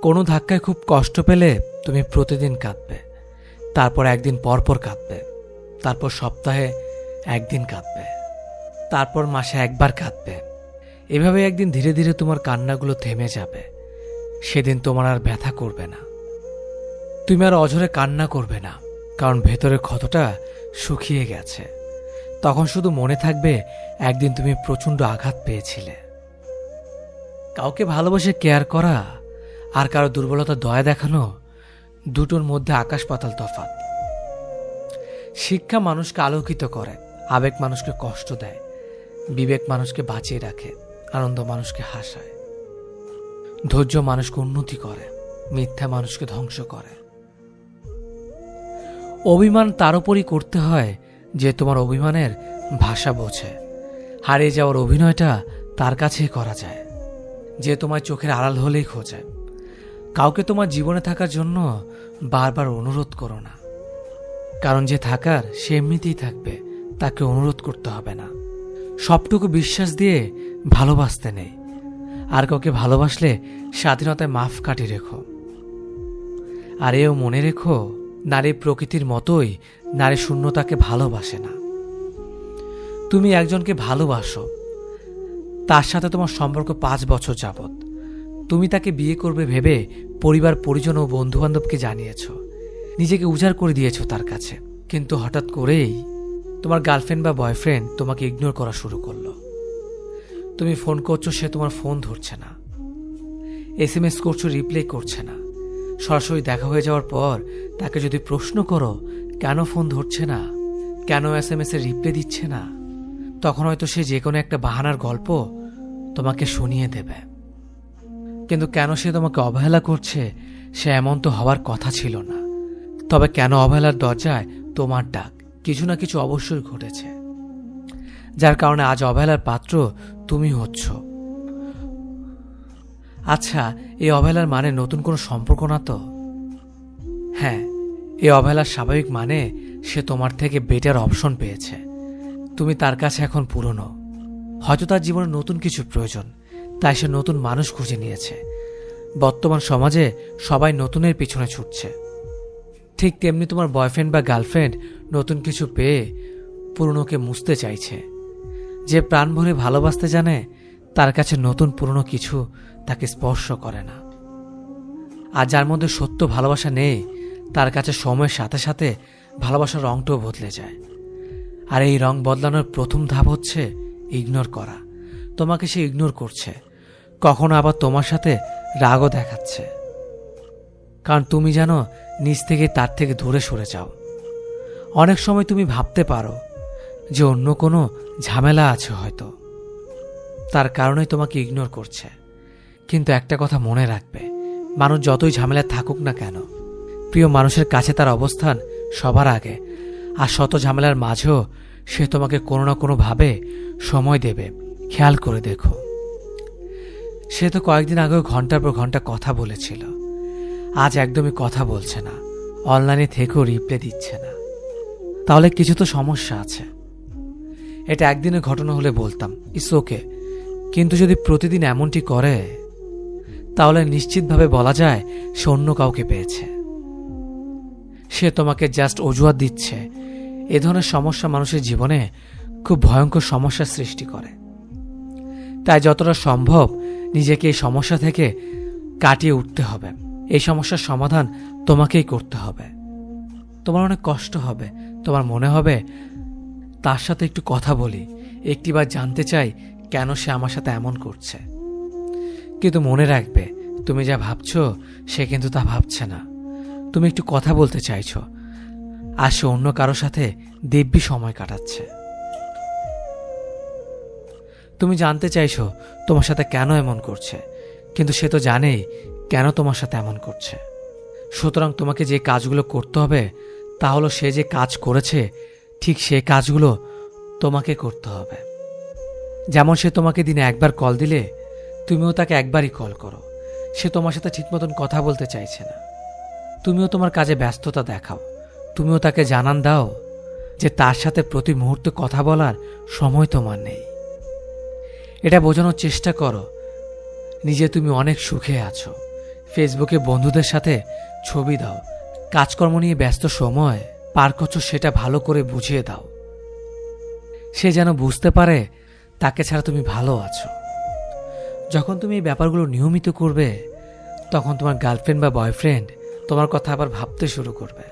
কোনো ধাক্কায় খুব কষ্ট পেলে তুমি প্রতিদিন কাঁদবে, তারপর একদিন পরপর কাঁদবে, তারপর সপ্তাহে একদিন কাঁদবে, তারপর মাসে একবার কাঁদবে। এভাবে একদিন ধীরে ধীরে তোমার কান্নাগুলো থেমে যাবে। সেদিন তোমার আর ব্যথা করবে না, তুমি আর অঝরে কান্না করবে না, কারণ ভেতরের ক্ষতটা শুকিয়ে গেছে। তখন শুধু মনে থাকবে একদিন তুমি প্রচণ্ড আঘাত পেয়েছিলে। কাউকে ভালোবেসে কেয়ার করা আর কারো দুর্বলতা দয়া দেখানো, দুটোর মধ্যে আকাশ পাতাল তফাৎ। শিক্ষা মানুষকে আলোকিত করে, আবেগ মানুষকে কষ্ট দেয়, বিবেক মানুষকে বাঁচিয়ে রাখে, আনন্দ মানুষকে হাসায়, ধৈর্য মানুষকে উন্নতি করে, মিথ্যা মানুষকে ধ্বংস করে। অভিমান তার উপরই করতে হয় যে তোমার অভিমানের ভাষা বোঝে। হারিয়ে যাওয়ার অভিনয়টা তার কাছেই করা যায় যে তোমার চোখের আড়াল হলেই খোঁজে। কাউকে তোমার জীবনে থাকার জন্য বারবার অনুরোধ করো না, কারণ যে থাকার সে এমনিতেই থাকবে, তাকে অনুরোধ করতে হবে না। সবটুকু বিশ্বাস দিয়ে ভালোবাসতে নেই, আর কাউকে ভালোবাসলে স্বাধীনতায় মাফ কাটিয়ে রেখো। আর এও মনে রেখো, নারী প্রকৃতির মতোই নারী শূন্যতাকে ভালোবাসে না। তুমি একজনকে ভালোবাসো, তার সাথে তোমার সম্পর্ক 5 বছর যাবত। তুমি তাকে বিয়ে করবে ভেবে পরিবার, পরিজন ও বন্ধু বান্ধবকে জানিয়েছ, নিজেকে উজাড় করে দিয়েছ তার কাছে। কিন্তু হঠাৎ করেই তোমার গার্লফ্রেন্ড বা বয়ফ্রেন্ড তোমাকে ইগনোর করা শুরু করলো। তুমি ফোন করছো, সে তোমার ফোন ধরছে না। SMS করছো, রিপ্লাই করছে না। সরাসরি দেখা হয়ে যাওয়ার পর তাকে যদি প্রশ্ন করো কেন ফোন ধরছে না, কেন SMS এর রিপ্লাই দিচ্ছে না, তখন হয়তো সে যে কোনো একটা বাহানার গল্প তোমাকে শুনিয়ে দেবে। কিন্তু কেন সে তোমাকে অবহেলা করছে, সে এমন তো হওয়ার কথা ছিল না। তবে কেন অবহেলার দরজায় তোমার ডাক, কিছু না কিছু অবশ্যই ঘটেছে, যার কারণে আজ অবহেলার পাত্র তুমি হচ্ছ। আচ্ছা, এই অবহেলার মানে নতুন কোনো সম্পর্ক না তো? হ্যাঁ, এই অবহেলার স্বাভাবিক মানে সে তোমার থেকে বেটার অপশন পেয়েছে। তুমি তার কাছে এখন পুরনো, হয়তো তার জীবনে নতুন কিছু প্রয়োজন, তাই সে নতুন মানুষ খুঁজে নিয়েছে। বর্তমান সমাজে সবাই নতুনের পিছনে ছুটছে। ঠিক তেমনি তোমার বয়ফ্রেন্ড বা গার্লফ্রেন্ড নতুন কিছু পেয়ে পুরনোকে মুছতে চাইছে। যে প্রাণ ভরে ভালোবাসতে জানে, তার কাছে নতুন পুরনো কিছু তাকে স্পর্শ করে না। আর যার মধ্যে সত্য ভালোবাসা নেই, তার কাছে সময়ের সাথে সাথে ভালোবাসার রংটাও বদলে যায়। আর এই রং বদলানোর প্রথম ধাপ হচ্ছে ইগনোর করা। তোমাকে সে ইগনোর করছে, কখনো আবার তোমার সাথে রাগও দেখাচ্ছে, কারণ তুমি জানো নিজ থেকে তার থেকে দূরে সরে যাও। অনেক সময় তুমি ভাবতে পারো যে অন্য কোনো ঝামেলা আছে হয়তো, তার কারণেই তোমাকে ইগনোর করছে। কিন্তু একটা কথা মনে রাখবে, মানুষ যতই ঝামেলা থাকুক না কেন, প্রিয় মানুষের কাছে তার অবস্থান সবার আগে। আর শত ঝামেলার মাঝেও সে তোমাকে কোনো না কোনো ভাবে সময় দেবে। খেয়াল করে দেখো, সে তো কয়েকদিন আগেও ঘন্টার পর ঘন্টা কথা বলেছিল, আজ একদমই কথা বলছে না, অনলাইনে থেকেও রিপ্লাই দিচ্ছে না। তাহলে কিছু তো সমস্যা আছে। এটা একদিনের ঘটনা হলে বলতাম ইটস ওকে, কিন্তু যদি প্রতিদিন এমনটি করে, তাহলে নিশ্চিতভাবে বলা যায় সে অন্য কাউকে পেয়েছে। সে তোমাকে জাস্ট অজুহাত দিচ্ছে। এ ধরনের সমস্যা মানুষের জীবনে খুব ভয়ঙ্কর সমস্যার সৃষ্টি করে। তাই যতটা সম্ভব নিজেকে এই সমস্যা থেকে কাটিয়ে উঠতে হবে। এই সমস্যার সমাধান তোমাকেই করতে হবে। তোমার অনেক কষ্ট হবে, তোমার মনে হবে তার সাথে একটু কথা বলি, একটিবার জানতে চাই কেন সে আমার সাথে এমন করছে। কিন্তু মনে রাখবে, তুমি যা ভাবছো সে কিন্তু তা ভাবছে না। তুমি একটু কথা বলতে চাইছো, আর সে অন্য কারো সাথে দিব্যি সময় কাটাচ্ছে। তুমি জানতে চাইছো তোমার সাথে কেন এমন করছে, কিন্তু সে তো জানেই কেন তোমার সাথে এমন করছে। সুতরাং তোমাকে যে কাজগুলো করতে হবে তা হলো সে যে কাজ করেছে ঠিক সে কাজগুলো তোমাকে করতে হবে। যেমন সে তোমাকে দিনে একবার কল দিলে তুমিও তাকে একবারই কল করো। সে তোমার সাথে ঠিক মতন কথা বলতে চাইছে না, তুমিও তোমার কাজে ব্যস্ততা দেখাও। তুমিও তাকে জানান দাও যে তার সাথে প্রতি মুহূর্তে কথা বলার সময় তোমার নেই। এটা বোঝানোর চেষ্টা করো নিজে তুমি অনেক সুখে আছো, ফেসবুকে বন্ধুদের সাথে ছবি দাও, কাজকর্ম নিয়ে ব্যস্ত সময় পার করছো সেটা ভালো করে বুঝিয়ে দাও। সে যেন বুঝতে পারে তাকে ছাড়া তুমি ভালো আছো। যখন তুমি এই ব্যাপারগুলো নিয়মিত করবে, তখন তোমার গার্লফ্রেন্ড বা বয়ফ্রেন্ড তোমার কথা আবার ভাবতে শুরু করবে।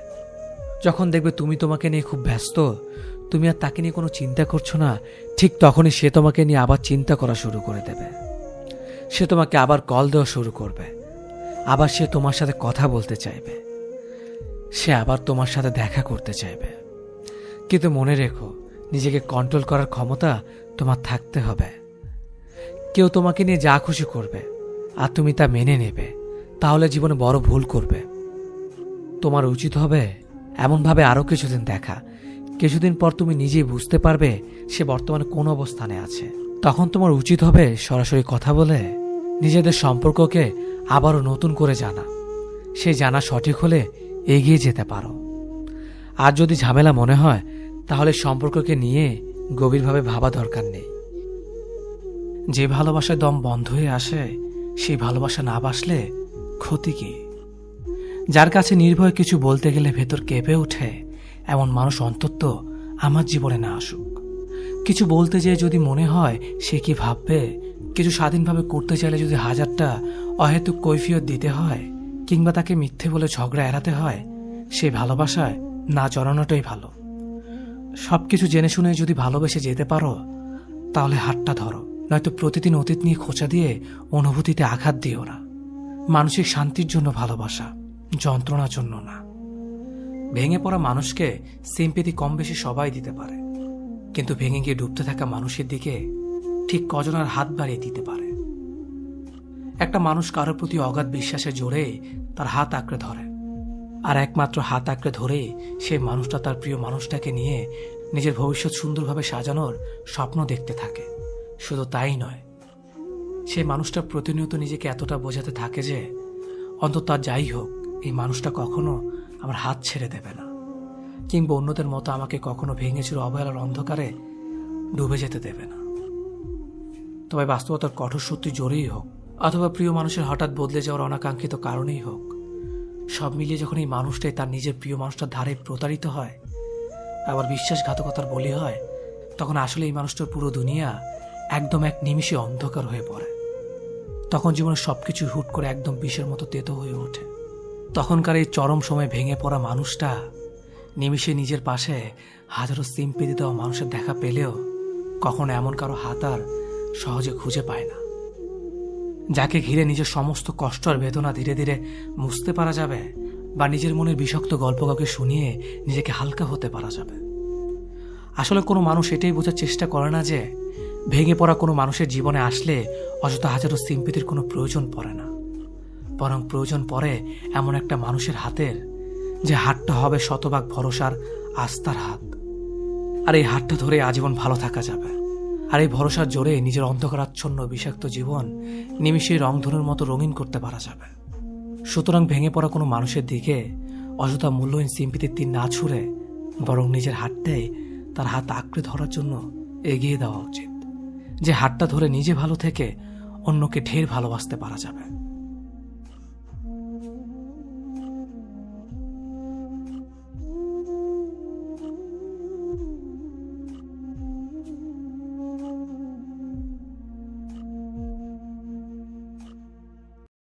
যখন দেখবে তুমি তোমাকে নিয়ে খুব ব্যস্ত, তুমি আর তাকে নিয়ে কোনো চিন্তা করছো না, ঠিক তখনই সে তোমাকে নিয়ে আবার চিন্তা করা শুরু করে দেবে। সে তোমাকে আবার কল দেওয়া শুরু করবে, আবার সে তোমার সাথে কথা বলতে চাইবে, সে আবার তোমার সাথে দেখা করতে চাইবে। কিন্তু মনে রেখো, নিজেকে কন্ট্রোল করার ক্ষমতা তোমার থাকতে হবে। কেউ তোমাকে নিয়ে যা খুশি করবে আর তুমি তা মেনে নেবে, তাহলে জীবনে বড় ভুল করবে। তোমার উচিত হবে এমনভাবে আরও কিছুদিন দেখা, কিছুদিন পর তুমি নিজেই বুঝতে পারবে সে বর্তমানে কোন অবস্থানে আছে। তখন তোমার উচিত হবে সরাসরি কথা বলে নিজেদের সম্পর্ককে আবারও নতুন করে জানা। সে জানা সঠিক হলে এগিয়ে যেতে পারো। আর যদি ঝামেলা মনে হয়, তাহলে সম্পর্ককে নিয়ে গভীরভাবে ভাবা দরকার নেই। যে ভালোবাসায় দম বন্ধ হয়ে আসে, সেই ভালোবাসা না বাসলে ক্ষতি কি? যার কাছে নির্ভয়ে কিছু বলতে গেলে ভেতর কেঁপে ওঠে, এমন মানুষ অন্তত আমার জীবনে না আসুক। কিছু বলতে যেয়ে যদি মনে হয় সে কি ভাববে, কিছু স্বাধীনভাবে করতে চাইলে যদি হাজারটা অহেতুক কৈফিয়ত দিতে হয়, কিংবা তাকে মিথ্যে বলে ঝগড়া এড়াতে হয়, সেই ভালোবাসায় না জড়ানোটাই ভালো। সবকিছু জেনে শুনে যদি ভালোবেসে যেতে পারো, তাহলে হাতটা ধরো, নয়তো প্রতিদিন অতীত নিয়ে খোঁচা দিয়ে অনুভূতিতে আঘাত দিও না। মানসিক শান্তির জন্য ভালোবাসা, যন্ত্রণার জন্য না। ভেঙে পড়া মানুষকে সিম্পেথি কম বেশি সবাই দিতে পারে, কিন্তু ভেঙে গিয়ে ডুবতে থাকা মানুষের দিকে ঠিক কজনার হাত বাড়িয়ে দিতে পারে। একটা মানুষ কারোর প্রতি অগাধ বিশ্বাসে জোরে তার হাত আঁকড়ে ধরে, আর একমাত্র হাত আঁকড়ে ধরেই সেই মানুষটা তার প্রিয় মানুষটাকে নিয়ে নিজের ভবিষ্যৎ সুন্দরভাবে সাজানোর স্বপ্ন দেখতে থাকে। শুধু তাই নয়, সেই মানুষটা প্রতিনিয়ত নিজেকে এতটা বোঝাতে থাকে যে অন্তত তার যাই হোক, এই মানুষটা কখনো আমার হাত ছেড়ে দেবে না, কিংবা অন্যদের মতো আমাকে কখনো ভেঙে চুরে অবহেলার অন্ধকারে ডুবে যেতে দেবে না। তবে বাস্তবতার কঠোর সত্যি জোরেই হোক, অথবা প্রিয় মানুষের হঠাৎ বদলে যাওয়ার অনাকাঙ্ক্ষিত কারণেই হোক, সব মিলিয়ে যখন এই মানুষটাই তার নিজের প্রিয় মানুষটার ধারে প্রতারিত হয়, আবার বিশ্বাসঘাতকতার বলি হয়, তখন আসলে এই মানুষটার পুরো দুনিয়া একদম এক নিমিষে অন্ধকার হয়ে পড়ে। তখন জীবনের সবকিছু হুট করে একদম বিষের মতো তেতো হয়ে ওঠে। তখনকার এই চরম সময় ভেঙে পড়া মানুষটা নিমিষে নিজের পাশে হাজারো সিম্পেথি দেওয়া মানুষের দেখা পেলেও কখনো এমন কারো হাত আর সহজে খুঁজে পায় না, যাকে ঘিরে নিজের সমস্ত কষ্ট আর বেদনা ধীরে ধীরে মুছতে পারা যাবে, বা নিজের মনের বিষাক্ত গল্প কাউকে শুনিয়ে নিজেকে হালকা হতে পারা যাবে। আসলে কোনো মানুষ এটাই বোঝার চেষ্টা করে না যে ভেঙে পড়া কোনো মানুষের জীবনে আসলে অযথা হাজারো সিম্পেথির কোনো প্রয়োজন পড়ে না, বরং প্রয়োজন পড়ে এমন একটা মানুষের হাতের, যে হাতটা হবে শতভাগ ভরসার আস্থার হাত। আর এই হাতটা ধরে আজীবন ভালো থাকা যাবে। আর এই ভরসার জোরে নিজের অন্ধকারাচ্ছন্ন বিষাক্ত জীবন নিমিষেই রংধনুর মতো রঙিন করতে পারা যাবে। সুতরাং ভেঙে পড়া কোনো মানুষের দিকে অযথা মূল্যহীন সিম্পেথির তীর না ছুঁড়ে বরং নিজের হাতটাই তার হাত আঁকড়ে ধরার জন্য এগিয়ে দেওয়া উচিত, যে হাতটা ধরে নিজে ভালো থেকে অন্যকে ঢের ভালোবাসতে পারা যাবে।